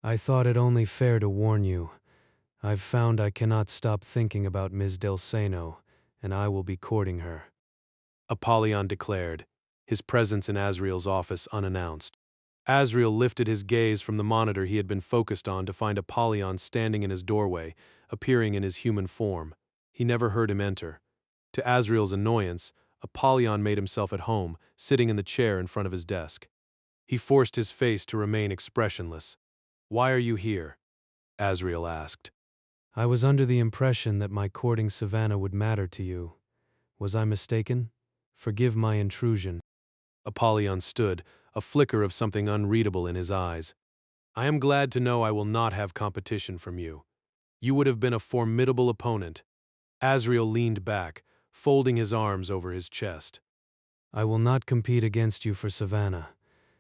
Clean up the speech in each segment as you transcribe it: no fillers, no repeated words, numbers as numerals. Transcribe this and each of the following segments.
I thought it only fair to warn you. I've found I cannot stop thinking about Ms. Delseno, and I will be courting her. Apollyon declared, his presence in Asriel's office unannounced. Asriel lifted his gaze from the monitor he had been focused on to find Apollyon standing in his doorway, appearing in his human form. He never heard him enter. To Asriel's annoyance, Apollyon made himself at home, sitting in the chair in front of his desk. He forced his face to remain expressionless. "Why are you here?" Asriel asked. "I was under the impression that my courting Savannah would matter to you. Was I mistaken? Forgive my intrusion." Apollyon stood, a flicker of something unreadable in his eyes. "I am glad to know I will not have competition from you. You would have been a formidable opponent." Asriel leaned back, folding his arms over his chest. "I will not compete against you for Savannah.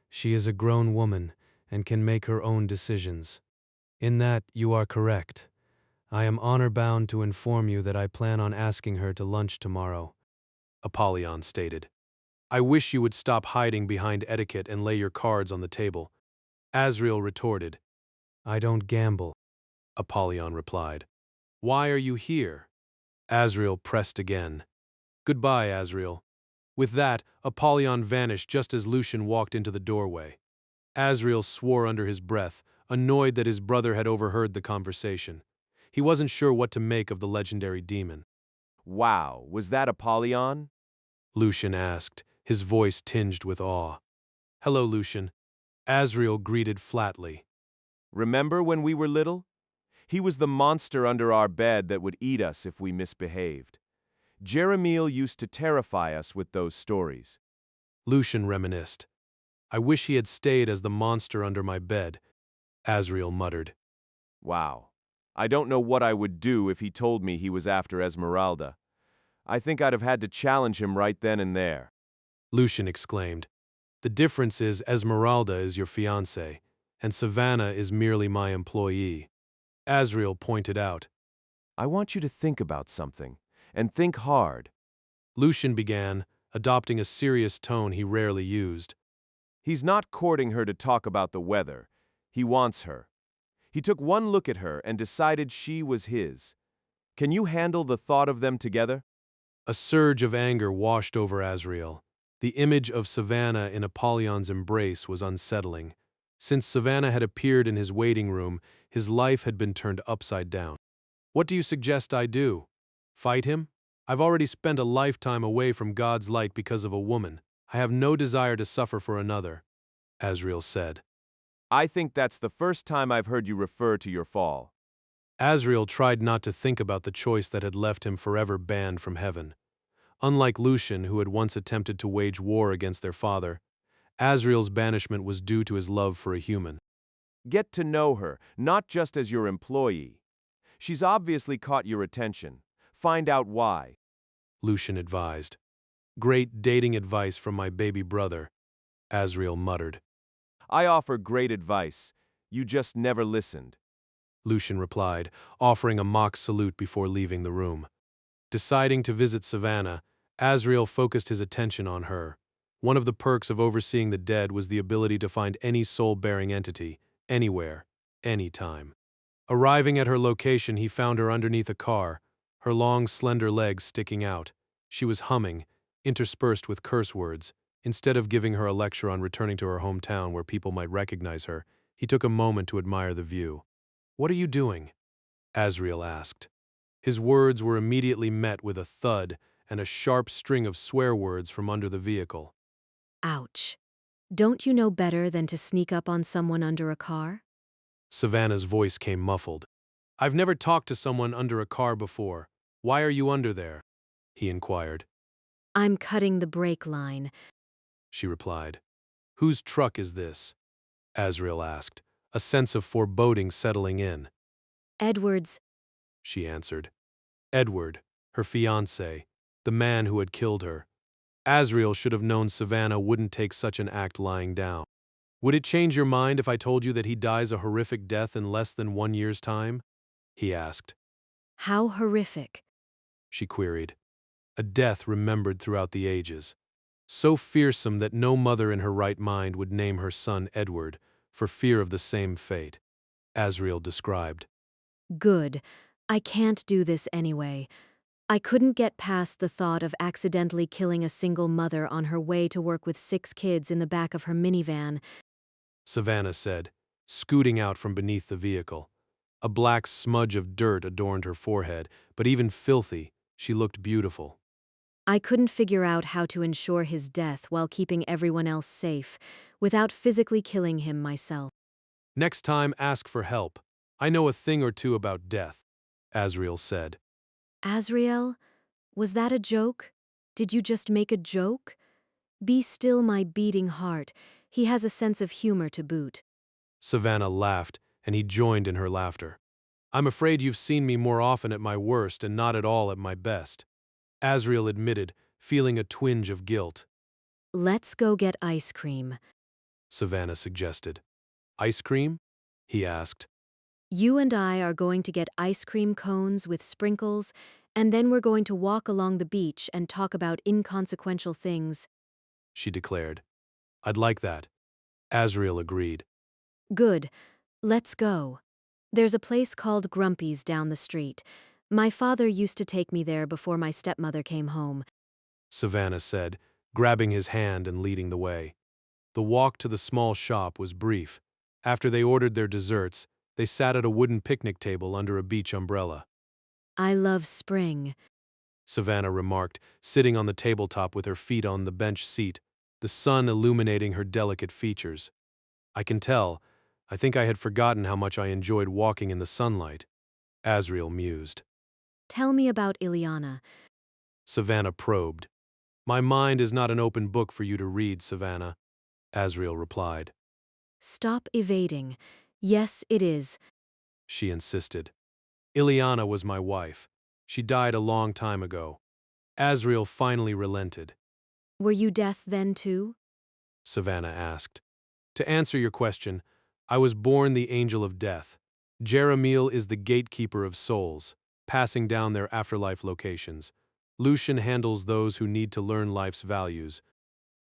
She is a grown woman and can make her own decisions. In that, you are correct. I am honor-bound to inform you that I plan on asking her to lunch tomorrow," Apollyon stated. "I wish you would stop hiding behind etiquette and lay your cards on the table." Asriel retorted. "I don't gamble," Apollyon replied. "Why are you here?" Asriel pressed again. "Goodbye, Asriel." With that, Apollyon vanished just as Lucian walked into the doorway. Asriel swore under his breath, annoyed that his brother had overheard the conversation. He wasn't sure what to make of the legendary demon. Wow, was that Apollyon? Lucian asked, his voice tinged with awe. "Hello, Lucian," Asriel greeted flatly. Remember when we were little? He was the monster under our bed that would eat us if we misbehaved. Jeremiel used to terrify us with those stories. Lucian reminisced. "I wish he had stayed as the monster under my bed," Asriel muttered. Wow. I don't know what I would do if he told me he was after Esmeralda. I think I'd have had to challenge him right then and there. Lucian exclaimed. "The difference is Esmeralda is your fiancée, and Savannah is merely my employee," Asriel pointed out. I want you to think about something, and think hard. Lucian began, adopting a serious tone he rarely used. He's not courting her to talk about the weather. He wants her. He took one look at her and decided she was his. Can you handle the thought of them together? A surge of anger washed over Asriel. The image of Savannah in Apollyon's embrace was unsettling. Since Savannah had appeared in his waiting room, his life had been turned upside down. "What do you suggest I do? Fight him? I've already spent a lifetime away from God's light because of a woman. I have no desire to suffer for another," Asriel said. I think that's the first time I've heard you refer to your fall. Asriel tried not to think about the choice that had left him forever banned from heaven. Unlike Lucian, who had once attempted to wage war against their father, Asriel's banishment was due to his love for a human. Get to know her, not just as your employee. She's obviously caught your attention. Find out why. Lucian advised. "Great dating advice from my baby brother," Asriel muttered. I offer great advice. You just never listened. Lucian replied, offering a mock salute before leaving the room. Deciding to visit Savannah, Asriel focused his attention on her. One of the perks of overseeing the dead was the ability to find any soul-bearing entity, anywhere, anytime. Arriving at her location, he found her underneath a car, her long, slender legs sticking out. She was humming, interspersed with curse words. Instead of giving her a lecture on returning to her hometown where people might recognize her, he took a moment to admire the view. "What are you doing?" Asriel asked. His words were immediately met with a thud and a sharp string of swear words from under the vehicle. Ouch. Don't you know better than to sneak up on someone under a car? Savannah's voice came muffled. "I've never talked to someone under a car before. Why are you under there?" he inquired. I'm cutting the brake line. She replied. "Whose truck is this?" Asriel asked, a sense of foreboding settling in. Edward's. She answered. Edward, her fiancé, the man who had killed her. Asriel should have known Savannah wouldn't take such an act lying down. "Would it change your mind if I told you that he dies a horrific death in less than 1 year's time?" he asked. How horrific. She queried. "A death remembered throughout the ages. So fearsome that no mother in her right mind would name her son Edward, for fear of the same fate." Asriel described. Good. I can't do this anyway. I couldn't get past the thought of accidentally killing a single mother on her way to work with 6 kids in the back of her minivan. Savannah said, scooting out from beneath the vehicle. A black smudge of dirt adorned her forehead, but even filthy, she looked beautiful. I couldn't figure out how to ensure his death while keeping everyone else safe, without physically killing him myself. Next time, ask for help. I know a thing or two about death, Asriel said. Asriel? Was that a joke? Did you just make a joke? Be still, my beating heart. He has a sense of humor to boot. Savannah laughed, and he joined in her laughter. I'm afraid you've seen me more often at my worst and not at all at my best, Asriel admitted, feeling a twinge of guilt. Let's go get ice cream. Savannah suggested. Ice cream? He asked. You and I are going to get ice cream cones with sprinkles, and then we're going to walk along the beach and talk about inconsequential things. She declared. I'd like that. Asriel agreed. Good. Let's go. There's a place called Grumpy's down the street. My father used to take me there before my stepmother came home. Savannah said, grabbing his hand and leading the way. The walk to the small shop was brief. After they ordered their desserts, they sat at a wooden picnic table under a beach umbrella. I love spring. Savannah remarked, sitting on the tabletop with her feet on the bench seat, the sun illuminating her delicate features. I can tell. I think I had forgotten how much I enjoyed walking in the sunlight. Asriel mused. Tell me about Ileana. Savannah probed. My mind is not an open book for you to read, Savannah, Asriel replied. Stop evading. Yes, it is. She insisted. Ileana was my wife. She died a long time ago. Asriel finally relented. Were you death then too? Savannah asked. To answer your question, I was born the angel of death. Jeremiel is the gatekeeper of souls, passing down their afterlife locations. Lucian handles those who need to learn life's values.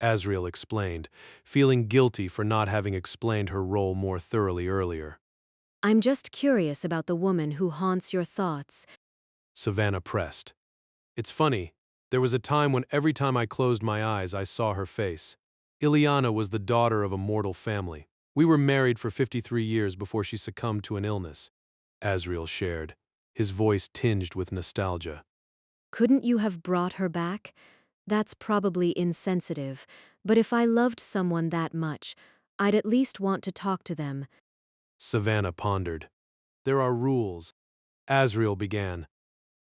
Asriel explained, feeling guilty for not having explained her role more thoroughly earlier. I'm just curious about the woman who haunts your thoughts. Savannah pressed. It's funny, there was a time when every time I closed my eyes I saw her face. Ileana was the daughter of a mortal family. We were married for 53 years before she succumbed to an illness. Asriel shared, his voice tinged with nostalgia. Couldn't you have brought her back? That's probably insensitive, but if I loved someone that much, I'd at least want to talk to them. Savannah pondered. There are rules. Asriel began.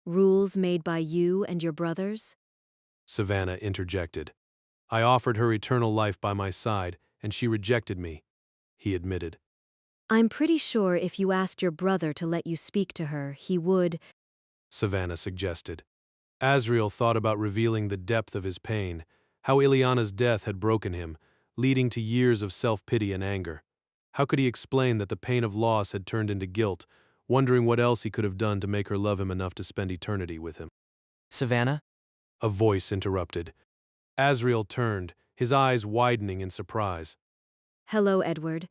Rules made by you and your brothers? Savannah interjected. I offered her eternal life by my side, and she rejected me, he admitted. I'm pretty sure if you asked your brother to let you speak to her, he would. Savannah suggested. Asriel thought about revealing the depth of his pain, how Ileana's death had broken him, leading to years of self-pity and anger. How could he explain that the pain of loss had turned into guilt, wondering what else he could have done to make her love him enough to spend eternity with him? Savannah? A voice interrupted. Asriel turned, his eyes widening in surprise. Hello, Edward.